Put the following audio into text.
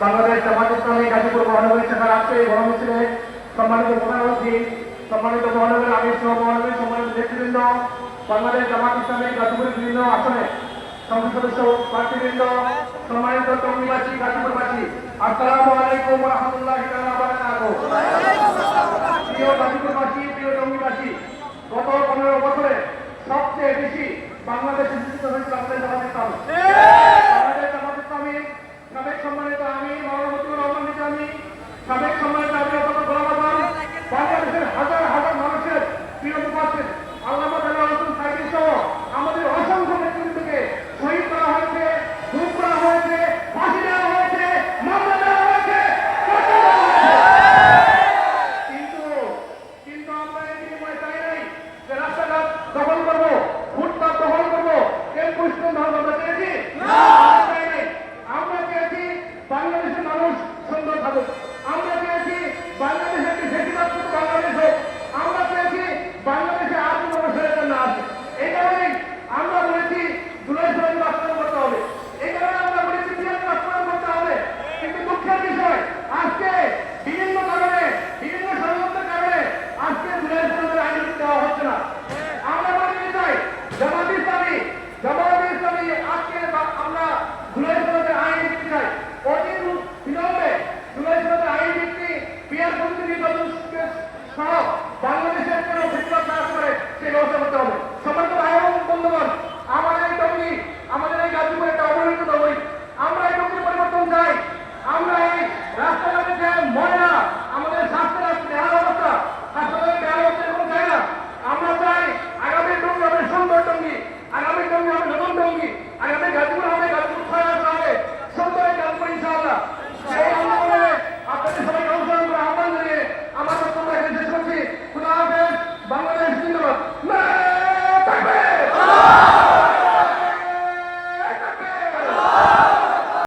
বাংলাদেশ জামাত ইসলামী গাজীপুর মহানগরী শাখার আজকে এই গণমিছিলে সম্মানিত প্রধান অতিথি, সম্মানিত মহানগরীর আমির সহ মহানগরীর সম্মানিত নেতৃবৃন্দ, বাংলাদেশ জামাত ইসলামী গাজীপুরের বিভিন্ন আসনে সংসদ সদস্য প্রার্থীবৃন্দ, সম্মানিত টঙ্গীবাসী, গাজীপুরবাসী, আসসালামু আলাইকুম ওয়া রাহমাতুল্লাহি ওয়া বারাকাতুহু। প্রিয় গাজীপুরবাসী, প্রিয় টঙ্গীবাসী, গত 15 বছরে সবচেয়ে বেশি বাংলাদেশে শিক্ষিত হয়েছে আমাদের জামাত ইসলামী।